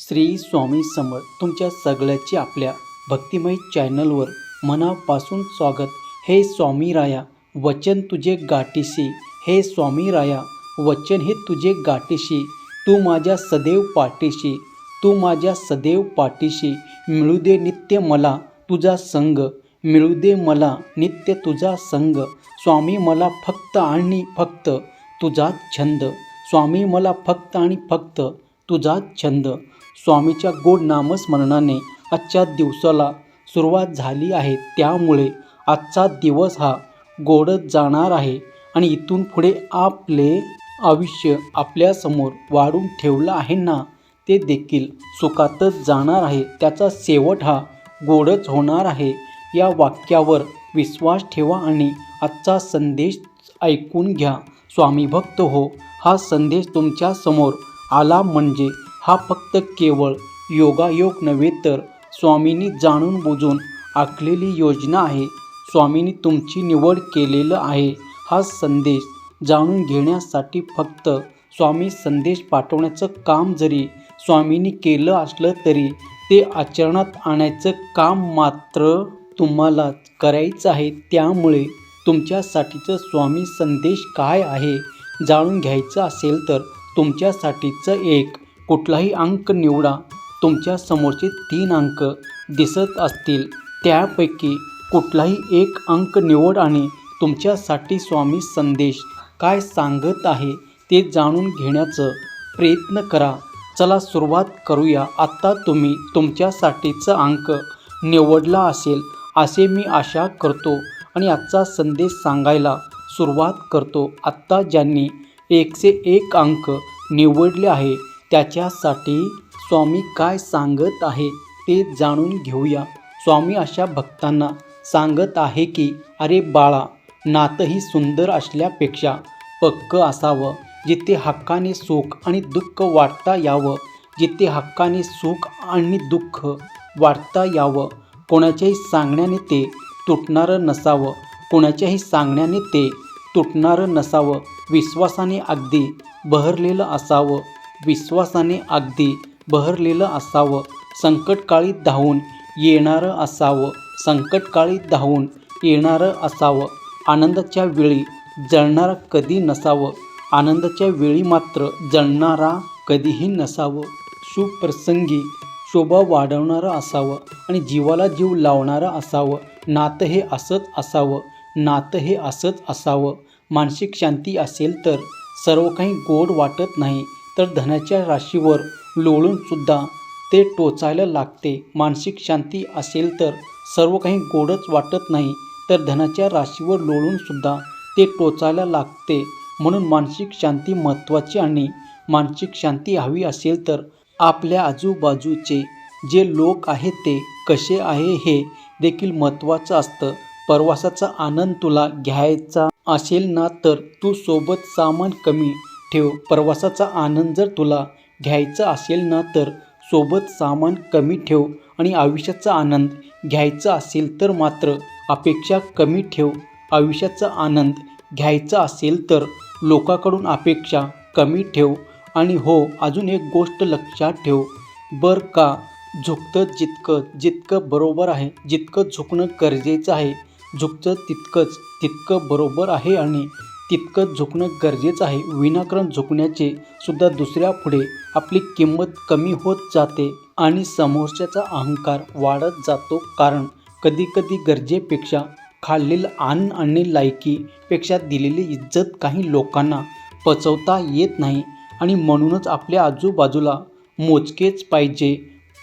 श्री स्वामी समर्थ. तुमच्या सगळ्याचे आपल्या भक्तिमय चॅनलवर मनापासून स्वागत. हे स्वामी राया वचन तुझे गाठीशी, हे स्वामी राया वचन हे तुझे गाठीशी. तू माझ्या सदैव पाठीशी, तू माझ्या सदैव पाठीशी. मिळू दे नित्य मला तुझा संग, मिळू दे मला नित्य तुझा संग. स्वामी मला फक्त आणि फक्त तुझाच छंद, स्वामी मला फक्त आणि फक्त तुझाच छंद. स्वामीच्या गोड नामस्मरणाने आजच्या दिवसाला सुरुवात झाली आहे, त्यामुळे आजचा दिवस हा गोडच जाणार आहे आणि इथून पुढे आपले आयुष्य आपल्यासमोर वाढून ठेवलं आहे ना, ते देखील सुखातच जाणार आहे. त्याचा शेवट हा गोडच होणार आहे. या वाक्यावर विश्वास ठेवा आणि आजचा संदेश ऐकून घ्या. स्वामी भक्त हो, हा संदेश तुमच्यासमोर आला म्हणजे हा फक्त केवळ योगायोग नव्हे तर स्वामींनी जाणून बुजून आखलेली योजना आहे. स्वामींनी तुमची निवड केलेलं आहे. हा संदेश जाणून घेण्यासाठी फक्त स्वामी संदेश पाठवण्याचं काम जरी स्वामींनी केलं असलं तरी ते आचरणात आणायचं काम मात्र तुम्हालाच करायचं आहे. त्यामुळे तुमच्यासाठीचं स्वामी संदेश काय आहे जाणून घ्यायचं असेल तर तुमच्यासाठीचं एक कुठलाही अंक निवडा. तुमच्या समोरचे 3 अंक दिसत असतील त्यापैकी कुठलाही एक अंक निवड आणि तुमच्यासाठी स्वामी संदेश काय सांगत आहे ते जाणून घेण्याचा प्रयत्न करा. चला सुरुवात करूया. आता तुम्ही तुमच्यासाठीचा अंक निवडला असेल असे मी आशा करतो आणि आजचा संदेश सांगायला सुरुवात करतो. आत्ता ज्यांनी 101 अंक निवडले आहे त्याच्यासाठी स्वामी काय सांगत आहे ते जाणून घेऊया. स्वामी अशा भक्तांना सांगत आहे की अरे बाळा, नातंही सुंदर असल्यापेक्षा पक्क असावं, जिथे हक्काने सुख आणि दुःख वाटता यावं, जिथे हक्काने सुख आणि दुःख वाटता यावं. कोणाच्याही सांगण्याने ते तुटणारं नसावं, कोणाच्याही सांगण्याने ते तुटणारं नसावं. विश्वासाने अगदी बहरलेलं असावं, विश्वासाने अगदी बहरलेलं असावं. संकटकाळी धावून येणारं असावं, संकटकाळी धावून येणारं असावं. आनंदाच्या वेळी जळणारा कधी नसावं, आनंदाच्या वेळी मात्र जळणारा कधीही नसावं. शुभप्रसंगी शोभा वाढवणारं असावं आणि जीवाला जीव लावणारं असावं. नातं हे असंच असावं, नातं हे असंच असावं. मानसिक शांती असेल तर सर्व काही गोड वाटत नाही, तर धनाच्या राशीवर लोळून सुद्धा ते टोचायला लागते. मानसिक शांती असेल तर सर्व काही गोडच वाटत नाही, तर धनाच्या राशीवर लोळून सुद्धा ते टोचायला लागते. म्हणून मानसिक शांती महत्त्वाची आणि मानसिक शांती हवी असेल तर आपल्या आजूबाजूचे जे लोक आहेत ते कसे आहे हे देखील महत्त्वाचं असतं. प्रवासाचा आनंद तुला घ्यायचा असेल ना तर तू सोबत सामान कमी ठेव. प्रवासाचा आनंद जर तुला घ्यायचा असेल ना तर सोबत सामान कमी ठेव. आणि आयुष्याचा आनंद घ्यायचा असेल तर मात्र अपेक्षा कमी ठेव. आयुष्याचा आनंद घ्यायचा असेल तर लोकांकडून अपेक्षा कमी ठेव. आणि हो, अजून एक गोष्ट लक्षात ठेव बरं का, झुकतं जितकं बरोबर आहे, जितकं झुकणं गरजेचं आहे, झुकतं तितकं बरोबर आहे आणि तितकं झुकणं गरजेचं आहे. विनाकारण झुकण्याचे सुद्धा दुसऱ्यापुढे आपली किंमत कमी होत जाते आणि समोरच्याचा अहंकार वाढत जातो. कारण कधीकधी गरजेपेक्षा खाल्लेलं अन्न आणि लायकीपेक्षा दिलेली इज्जत काही लोकांना पचवता येत नाही आणि म्हणूनच आपल्या आजूबाजूला मोजकेच पाहिजे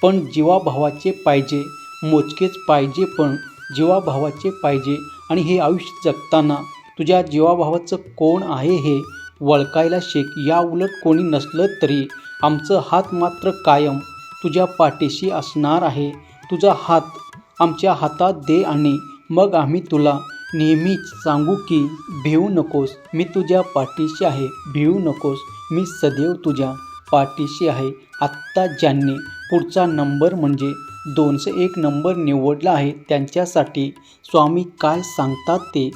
पण जीवाभावाचे पाहिजे, मोजकेच पाहिजे पण जीवाभावाचे पाहिजे. आणि हे आयुष्य जगताना तुझ्या जीवाभावाचं कोण आहे हे ओळखायला शिक. या उलट कोणी नसलं तरी आमचं हात मात्र कायम तुझ्या पाठीशी असणार आहे. तुझा हात आमच्या हातात दे आणि मग आम्ही तुला नेहमीच सांगू की भिवू नकोस, मी तुझ्या पाठीशी आहे, भिवू नकोस, मी सदैव तुझ्या पाठीशी आहे. आत्ता ज्यांनी पुढचा नंबर म्हणजे 201 नंबर निवडला आहे त्यांच्यासाठी स्वामी काय सांगतात ते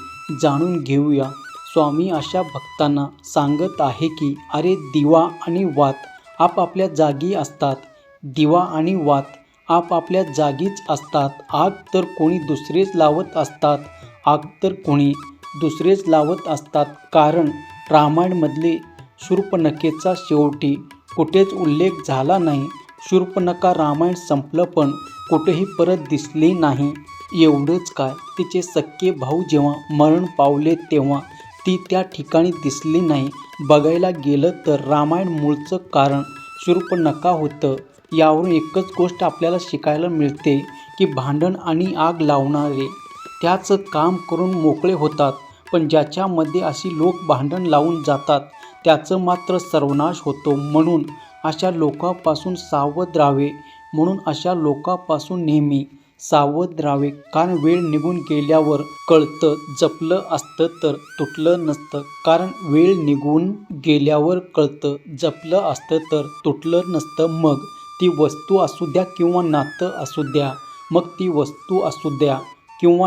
जाणून घेऊया. स्वामी अशा भक्तांना सांगत आहे की अरे दिवा आणि वात आपापल्या जागी असतात. दिवा आणि वात आपापल्या जागीच असतात. आग तर कोणी दुसरेच लावत असतात. आग तर कोणी दुसरेच लावत असतात. कारण रामायणमधले शूर्पणखेचा शेवटी कुठेच उल्लेख झाला नाही. शूर्पणखा रामायण संपलं पण कुठेही परत दिसली नाही. एवढंच काय, तिचे सख्खे भाऊ जेव्हा मरण पावले तेव्हा ती त्या ठिकाणी दिसली नाही. बघायला गेलं तर रामायण मूळचं कारण शूर्पणखा होतं. यावरून एकच गोष्ट आपल्याला शिकायला मिळते की भांडण आणि आग लावणारे त्याचं काम करून मोकळे होतात, पण ज्याच्यामध्ये अशी लोक भांडण लावून जातात त्याचं मात्र सर्वनाश होतो. म्हणून अशा लोकांपासून सावध राहावे. नेहमी सावध राहावे. कारण वेळ निघून गेल्यावर कळतं जपलं असतं तर तुटलं नसतं. मग ती वस्तू असू द्या किंवा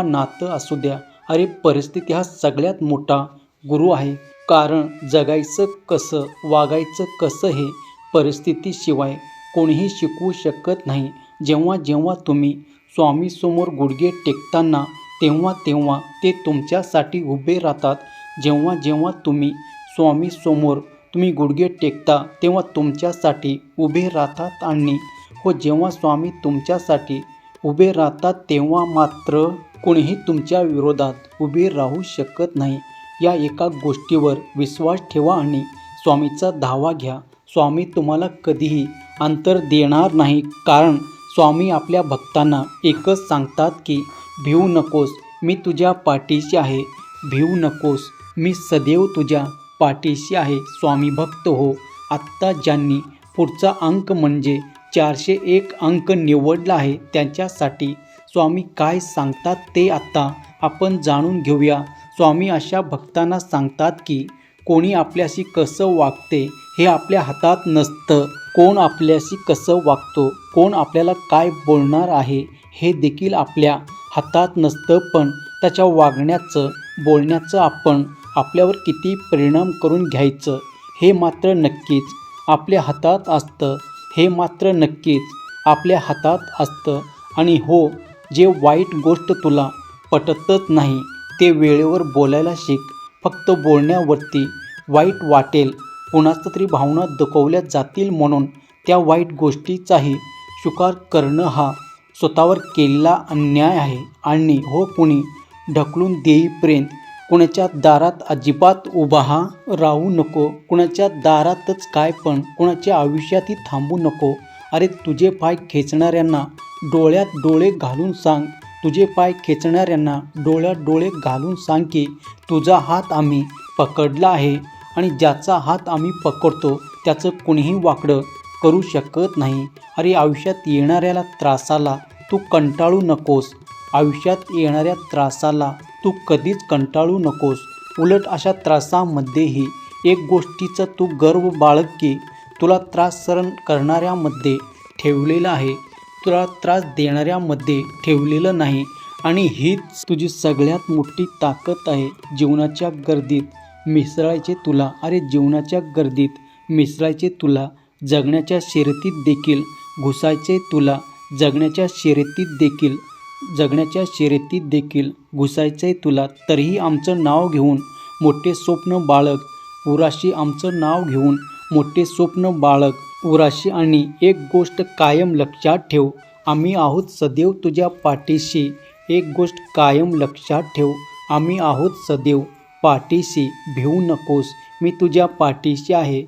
नातं असू द्या. अरे परिस्थिती हा सगळ्यात मोठा गुरु आहे. कारण जगायचं कसं, वागायचं कसं हे परिस्थितीशिवाय कोणीही शिकवू शकत नाही. जेव्हा तुम्ही स्वामीसमोर गुडघे टेकताना तेव्हा ते तुमच्यासाठी उभे राहतात. जेव्हा तुम्ही स्वामीसमोर गुडघे टेकता तेव्हा तुमच्यासाठी उभे राहतात. आणि हो, जेव्हा स्वामी तुमच्यासाठी उभे राहतात तेव्हा मात्र कोणीही तुमच्या विरोधात उभे राहू शकत नाही. या एका गोष्टीवर विश्वास ठेवा आणि स्वामीचा धावा घ्या. स्वामी तुम्हाला कधीही अंतर देणार नाही. कारण स्वामी आपल्या भक्तांना एकच सांगतात की भिवू नकोस, मी तुझ्या पाठीशी आहे. भिवू नकोस, मी सदैव तुझ्या पाठीशी आहे. स्वामी भक्त हो. आत्ता ज्यांनी पुढचा अंक म्हणजे 401 अंक निवडला आहे त्यांच्यासाठी स्वामी काय सांगतात ते आता आपण जाणून घेऊया. स्वामी अशा भक्तांना सांगतात की कोणी आपल्याशी कसं वागते हे आपल्या हातात नसतं. कोण आपल्याशी कसं वागतो, कोण आपल्याला काय बोलणार आहे हे देखील आपल्या हातात नसतं. पण त्याच्या वागण्याचं, बोलण्याचं आपण आपल्यावर किती परिणाम करून घ्यायचं हे मात्र नक्कीच आपल्या हातात असतं. आणि हो, जे वाईट गोष्ट तुला पटतच नाही ते वेळेवर बोलायला शिक. फक्त बोलण्यावरती वाईट वाटेल, कुणाच्या तरी भावना दुखवल्या जातील म्हणून त्या वाईट गोष्टीचाही स्वीकार करणं हा स्वतःवर केलेला अन्याय आहे. आणि हो, कुणी ढकलून देईपर्यंत कुणाच्या दारात अजिबात उभा राहू नको. कुणाच्या दारातच काय, पण कुणाच्या आयुष्यातही थांबू नको. अरे तुझे पाय खेचणाऱ्यांना डोळ्यात डोळे घालून सांग की तुझा हात आम्ही पकडला आहे आणि ज्याचा हात आम्ही पकडतो त्याचं कुणीही वाकडं करू शकत नाही. अरे आयुष्यात येणाऱ्या त्रासाला तू कधीच कंटाळू नकोस. उलट अशा त्रासामध्येही एक गोष्टीचा तू गर्व बाळग की तुला त्रास सहन करणाऱ्यामध्ये ठेवलेलं आहे, तुला त्रास देणाऱ्यामध्ये ठेवलेलं नाही. आणि हीच तुझी सगळ्यात मोठी ताकद आहे. जीवनाच्या गर्दीत मिसळायचे तुला, जगण्याच्या शर्यतीत देखील घुसायचंय तुला. तरीही आमचं नाव घेऊन मोठे स्वप्न बाळग उराशी. आणि एक गोष्ट कायम लक्षात ठेव, आम्ही आहोत सदैव तुझ्या पाठीशी. भिवू नकोस, मी तुझ्या पाठीशी आहे.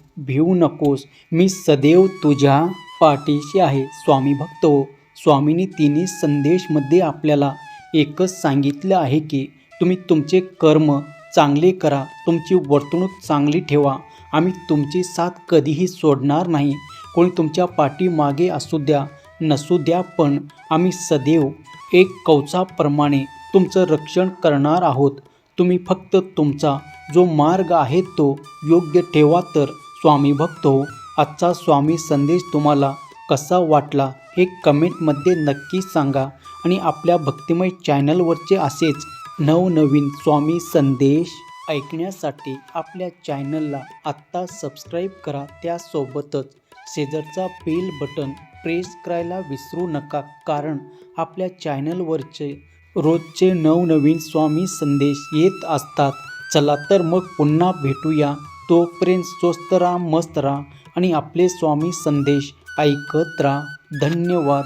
मी सदैव तुझ्या पाठीशी आहे. स्वामी भक्त हो. स्वामींनी तिन्ही संदेशमध्ये आपल्याला एकच सांगितलं आहे की तुम्ही तुमचे कर्म चांगले करा, तुमची वर्तणूक चांगली ठेवा. आम्ही तुमची साथ कधीही सोडणार नाही. कोणी तुमच्या पाठीमागे असू द्या नसू द्या, पण आम्ही सदैव एक कवचाप्रमाणे तुमचं रक्षण करणार आहोत. तुम्ही फक्त तुमचा जो मार्ग आहे तो योग्य ठेवा. तर स्वामी भक्त हो, आजचा स्वामी संदेश तुम्हाला कसा वाटला हे कमेंटमध्ये नक्की सांगा. आणि आपल्या भक्तिमय चॅनलवरचे असेच नवनवीन स्वामी संदेश ऐकण्यासाठी आपल्या चॅनलला आत्ता सबस्क्राईब करा. त्यासोबतच शेजारचा बेल बटन प्रेस करायला विसरू नका, कारण आपल्या चॅनलवरचे रोजचे नवनवीन स्वामी संदेश येत असतात. चला तर मग पुन्हा भेटूया. तोपर्यंत स्वस्त राहा, मस्त राहा आणि आपले स्वामी संदेश ऐकत राहा. धन्यवाद.